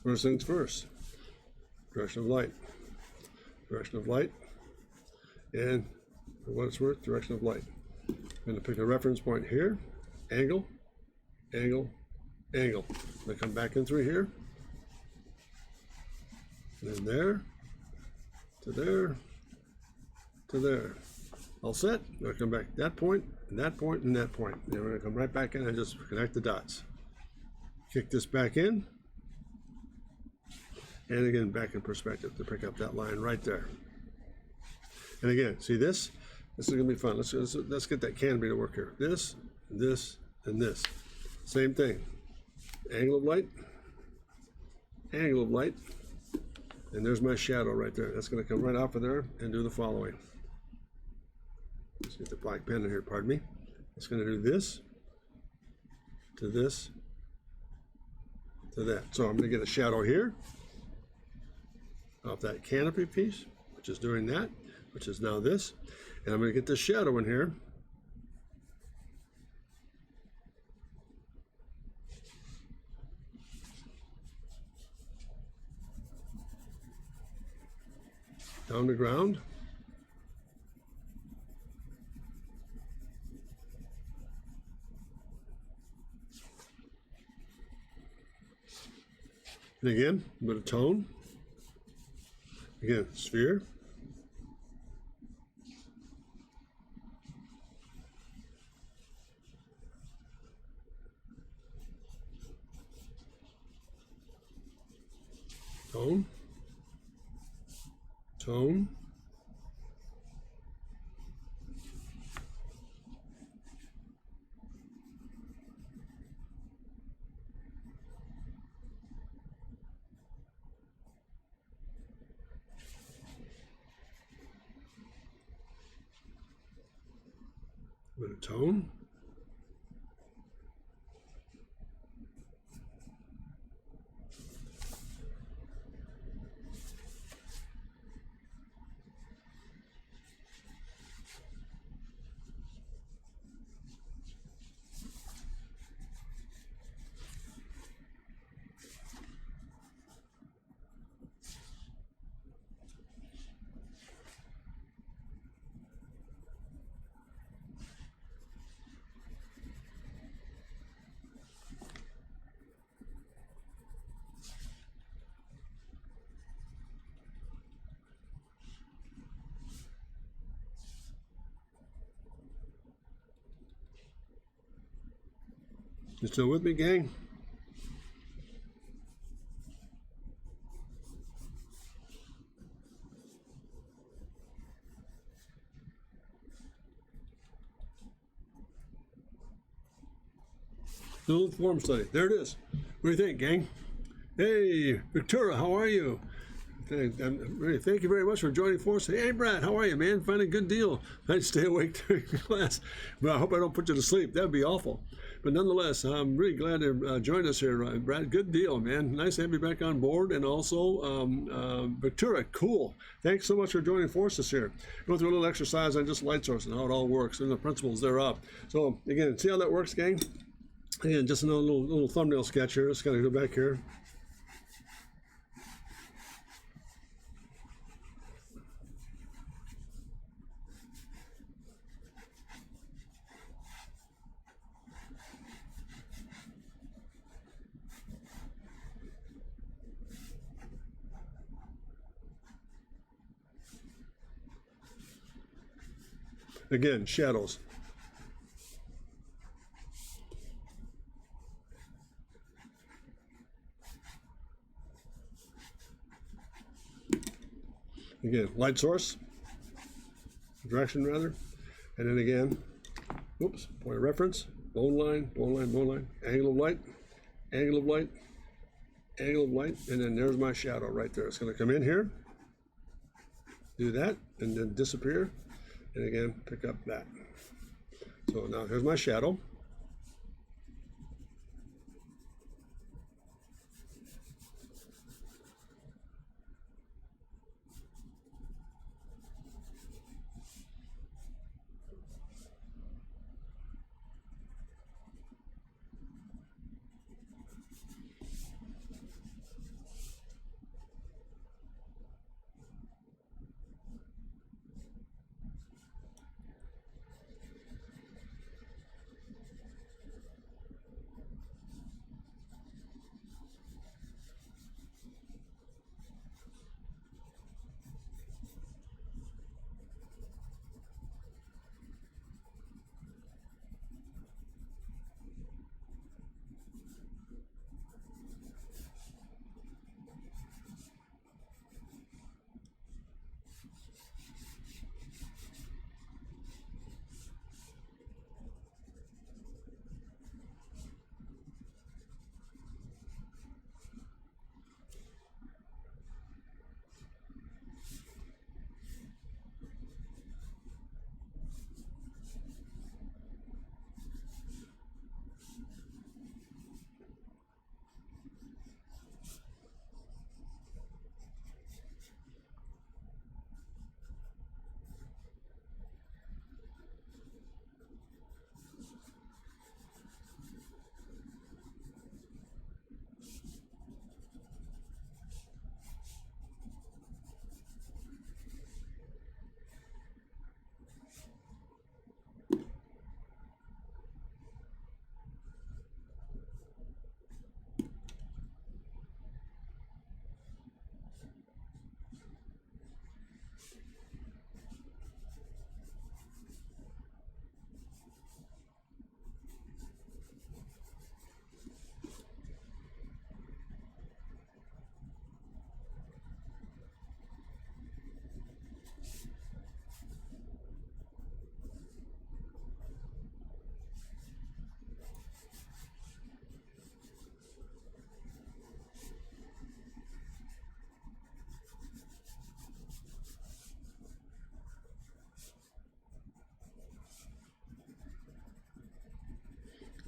First things first, direction of light, and for what it's worth, direction of light. I'm going to pick a reference point here, angle, angle, angle. I'm going to come back in through here, and then there, to there, to there. All set. I'm going to come back that point, and that point, and that point. And we're going to come right back in and just connect the dots. Kick this back in. And again, back in perspective to pick up that line right there. And again, see this? This is going to be fun. Let's get that canopy to work here. This, this, and this. Same thing. Angle of light, and there's my shadow right there. That's going to come right off of there and do the following. Let's get the black pen in here, pardon me. It's going to do this, to this, to that. So I'm going to get a shadow here off that canopy piece, which is doing that, which is now this. And I'm going to get this shadow in here. Down to ground. And again, a bit of tone. Again, sphere. Tone. Tone. Bit of tone. You still with me, gang? Little form study. There it is. What do you think, gang? Hey, Victoria, how are you? Thank you very much for joining force. Hey, Brad, how are you, man? Finding a good deal. I stay awake during class, but I hope I don't put you to sleep. That'd be awful. But nonetheless, I'm really glad to join us here, Brad. Good deal, man. Nice to have you back on board. And also, Victoria, cool. Thanks so much for joining forces here. Go through a little exercise on just light source and how it all works and the principles thereof. So again, see how that works, gang? Again, just another little thumbnail sketch here. Just gotta go back here. Again, shadows. Again, light source, direction rather, and then again, oops, point of reference, bone line, bone line, bone line, angle of light, angle of light, angle of light, and then there's my shadow right there. It's going to come in here, do that, and then disappear, and again, pick up that. So now here's my shadow.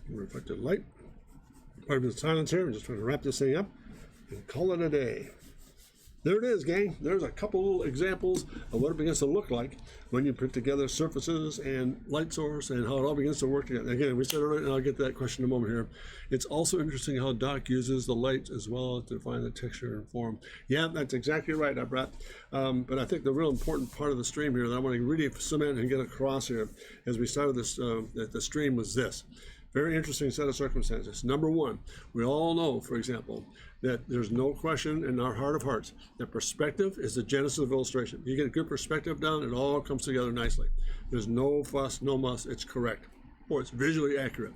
Reflected light. Part of the silence here. I'm just trying to wrap this thing up and call it a day. There it is, gang. There's a couple little examples of what it begins to look like when you put together surfaces and light source and how it all begins to work together. Again, we said earlier, and I'll get to that question in a moment here. It's also interesting how Doc uses the light as well to define the texture and form. Yeah, that's exactly right, Brett. But I think the real important part of the stream here that I want to really cement and get across here as we started this, the stream was this. Very interesting set of circumstances. Number one, we all know, for example, that there's no question in our heart of hearts that perspective is the genesis of illustration. You get a good perspective down, it all comes together nicely. There's no fuss, no muss, it's correct, or it's visually accurate.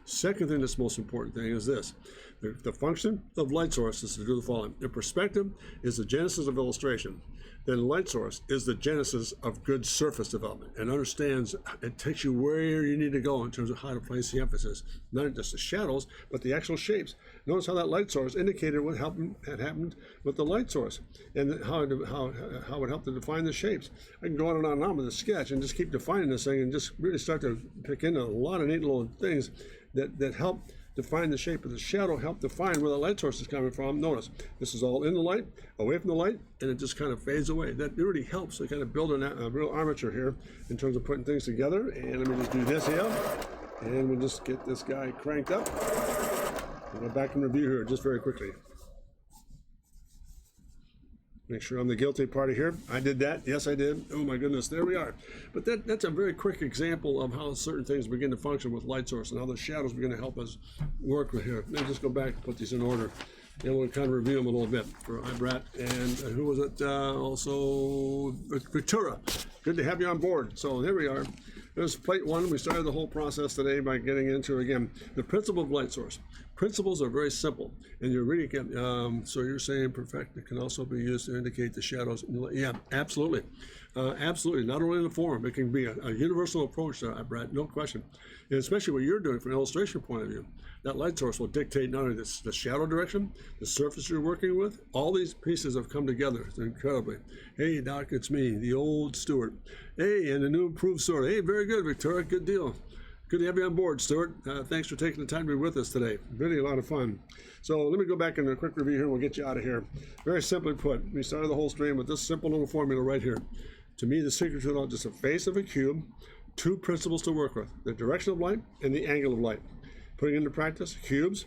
Second thing that's most important thing is this. The function of light source is to do the following. The perspective is the genesis of illustration. then light source is the genesis of good surface development and understands it takes you where you need to go in terms of how to place the emphasis, not just the shadows, but the actual shapes. Notice how that light source indicated what had happened with the light source and how it helped to define the shapes. I can go on and on with the sketch and just keep defining this thing and just really start to pick into a lot of neat little things that help define the shape of the shadow, help define where the light source is coming from. Notice, this is all in the light, away from the light, and it just kind of fades away. That really helps to kind of build a real armature here in terms of putting things together. And let me just do this here, and we'll just get this guy cranked up. We'll go back and review here just very quickly. Make sure I'm the guilty party here. I did that. Yes, I did. Oh my goodness, there we are. But that's a very quick example of how certain things begin to function with light source and how the shadows begin to help us work with here. Let me just go back and put these in order. And we'll kind of review them a little bit for Ibrat and who was it? Also Victura. Good to have you on board. So here we are. There's plate one. We started the whole process today by getting into, again, the principle of light source. Principles are very simple, and you really can, so you're saying perfect, it can also be used to indicate the shadows. Yeah, absolutely. Absolutely, not only in the form, it can be a universal approach, Brad, no question. And especially what you're doing from an illustration point of view. That light source will dictate not only the shadow direction, the surface you're working with, all these pieces have come together incredibly. Hey, Doc, it's me, the old Stuart. Hey, and the new improved Stuart. Hey, very good, Victoria, good deal. Good to have you on board, Stuart. Thanks for taking the time to be with us today. Really a lot of fun. So let me go back and a quick review here and we'll get you out of here. Very simply put, we started the whole stream with this simple little formula right here. To me, the secret to it all is just a face of a cube, two principles to work with, the direction of light and the angle of light. Putting into practice, cubes,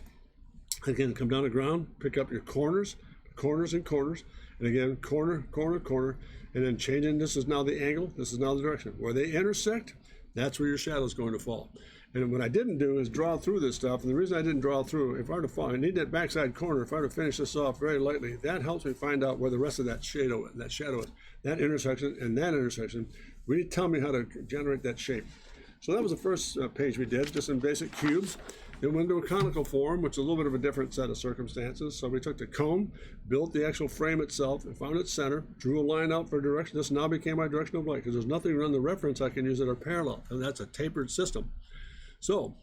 again, come down to ground, pick up your corners, and corners, and again, corner, corner, corner, and then changing, this is now the angle, this is now the direction. Where they intersect, that's where your shadow is going to fall. And what I didn't do is draw through this stuff. And the reason I didn't draw through, if I were to fall, I need that backside corner. If I were to finish this off very lightly, that helps me find out where the rest of that shadow is. That intersection and that intersection really tell me how to generate that shape. So that was the first page we did, just in basic cubes. Then went into a conical form, which is a little bit of a different set of circumstances. So we took the cone, built the actual frame itself, and found its center, drew a line out for direction. This now became my direction of light, because there's nothing around the reference I can use that are parallel, and that's a tapered system. So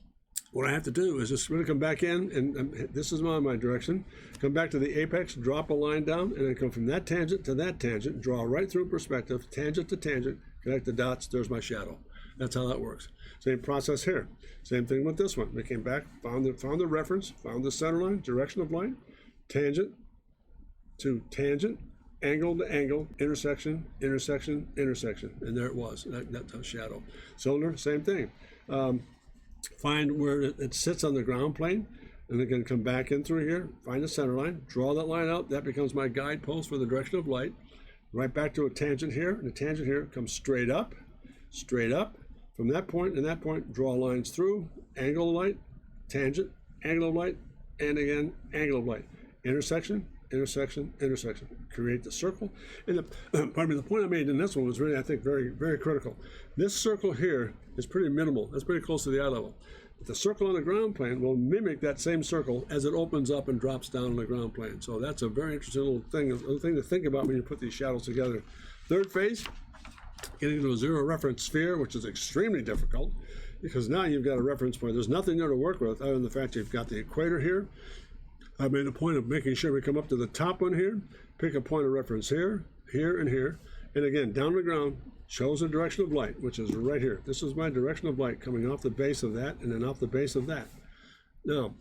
what I have to do is just really come back in, and this is my direction, come back to the apex, drop a line down, and then come from that tangent to that tangent, draw right through perspective, tangent to tangent, connect the dots, there's my shadow. That's how that works. Same process here. Same thing with this one. We came back, found the reference, found the center line, direction of light, tangent to tangent, angle to angle, intersection, intersection, intersection. And there it was. That's a shadow. Cylinder, same thing. Find where it sits on the ground plane, and again, come back in through here, find the center line, draw that line out. That becomes my guidepost for the direction of light. Right back to a tangent here, and the tangent here comes straight up. From that point and that point, draw lines through, angle of light, tangent, angle of light, and again, angle of light. Intersection, intersection, intersection. Create the circle. And the point I made in this one was really, I think, very, very critical. This circle here is pretty minimal. That's pretty close to the eye level. But the circle on the ground plane will mimic that same circle as it opens up and drops down on the ground plane. So that's a very interesting little thing to think about when you put these shadows together. Third phase, getting to a zero reference sphere, which is extremely difficult because now you've got a reference point. There's nothing there to work with other than the fact you've got the equator here. I made a point of making sure we come up to the top one here, pick a point of reference here, here, and here. And again, down the ground, shows the direction of light, which is right here. This is my direction of light coming off the base of that and then off the base of that. Now,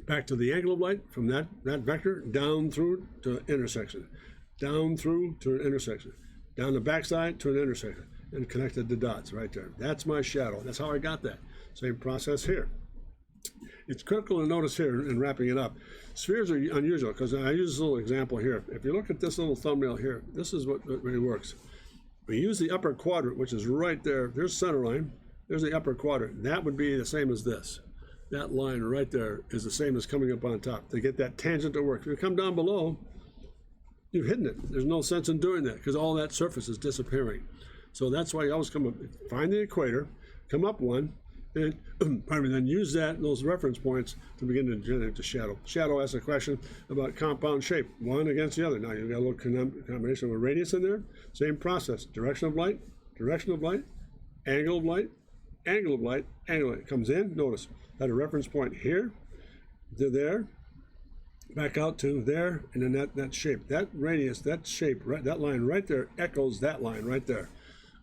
back to the angle of light from that vector, down through to intersection, down through to an intersection, down the backside to an intersection, and connected the dots right there. That's my shadow. That's how I got that. Same process here. It's critical to notice here in wrapping it up. Spheres are unusual because I use this little example here. If you look at this little thumbnail here, this is what really works. We use the upper quadrant, which is right there. There's center line. There's the upper quadrant. That would be the same as this. That line right there is the same as coming up on top. To get that tangent to work. If you come down below, you've hidden it. There's no sense in doing that because all that surface is disappearing. So that's why you always come up, find the equator, come up one, and pardon me, then use those reference points to begin to generate the shadow. Shadow asks a question about compound shape, one against the other. Now you've got a little combination of a radius in there. Same process: direction of light, angle of light, angle of light, angle of light. It comes in. Notice at a reference point here to there, back out to there, and then that shape, that radius, that shape, right, that line right there echoes that line right there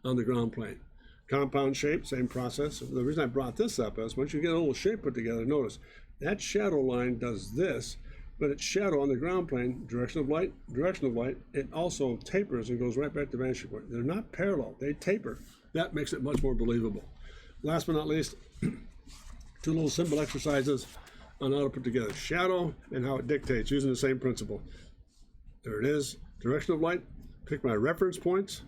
on the ground plane. Compound shape, same process. The reason I brought this up is once you get a little shape put together, notice that shadow line does this, but its shadow on the ground plane, direction of light, it also tapers and goes right back to vanishing point. They're not parallel, they taper. That makes it much more believable. Last but not least, two little symbol exercises on how to put together shadow and how it dictates using the same principle. There it is, direction of light, pick my reference points,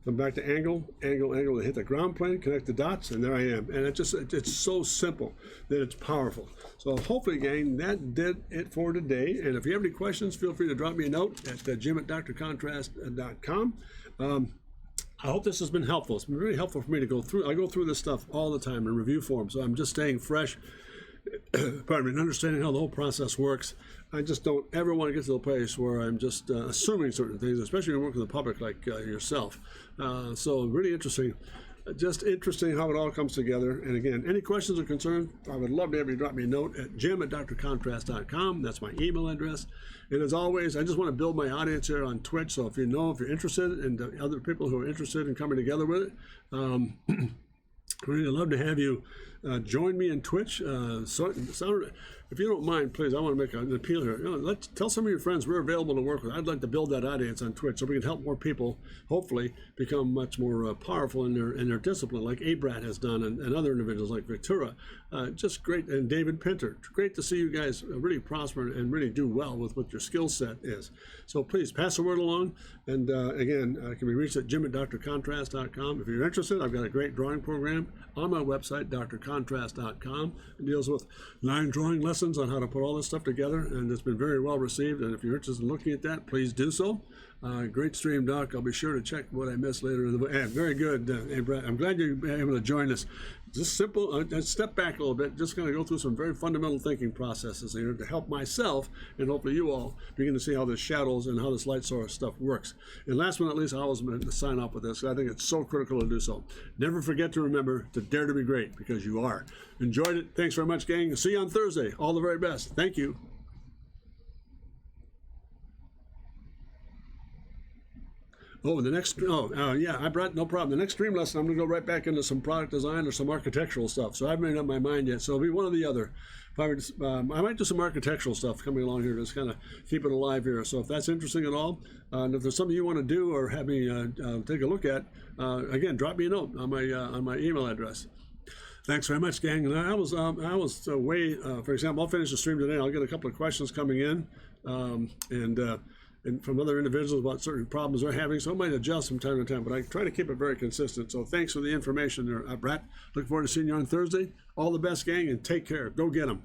come back to angle, to hit the ground plane, connect the dots, and there I am. And it's so simple that it's powerful. So hopefully, gang, that did it for today. And if you have any questions, feel free to drop me a note at jim@drcontrast.com. I hope this has been helpful. It's been really helpful for me to go through. I go through this stuff all the time in review form, so I'm just staying fresh. Pardon me, and understanding how the whole process works. I just don't ever want to get to the place where I'm just assuming certain things, especially when you work with the public like yourself. So really interesting. Just interesting how it all comes together. And again, any questions or concerns, I would love to have you drop me a note at jim@drcontrast.com. That's my email address. And as always, I just want to build my audience here on Twitch. So if you're interested, and other people who are interested in coming together with it, really love to have you join me in Twitch. If you don't mind, please, I want to make an appeal here. Let's tell some of your friends we're available to work with. I'd like to build that audience on Twitch so we can help more people, hopefully, become much more powerful in their discipline, like Abrat has done, and other individuals like Victoria. Just great, and David Pinter. Great to see you guys really prosper and really do well with what your skill set is. So please pass the word along. And again, I can be reached at jim@drcontrast.com. If you're interested, I've got a great drawing program on my website, drcontrast.com. It deals with line drawing lessons on how to put all this stuff together, and it's been very well received. And if you're interested in looking at that, please do so. Great stream, Doc. I'll be sure to check what I missed later in the very good. Brad, I'm glad you're able to join us. Just simple, step back a little bit, just going to go through some very fundamental thinking processes here to help myself and hopefully you all begin to see how the shadows and how this light source stuff works. And last but not least, I always want to sign off with this. I think it's so critical to do so. Never forget to remember to dare to be great, because you are. Enjoyed it. Thanks very much, gang. See you on Thursday. All the very best. Thank you. Oh, yeah, I brought no problem. The next stream lesson, I'm going to go right back into some product design or some architectural stuff. So I haven't made up my mind yet. So it'll be one or the other. I might do some architectural stuff coming along here, just kind of keep it alive here. So if that's interesting at all, and if there's something you want to do or have me take a look at, again, drop me a note on my email address. Thanks very much, gang. And I was away. For example, I'll finish the stream today. I'll get a couple of questions coming in, and from other individuals about certain problems they're having. So I might adjust from time to time, but I try to keep it very consistent. So thanks for the information there, Brett. Look forward to seeing you on Thursday. All the best, gang, and take care. Go get them.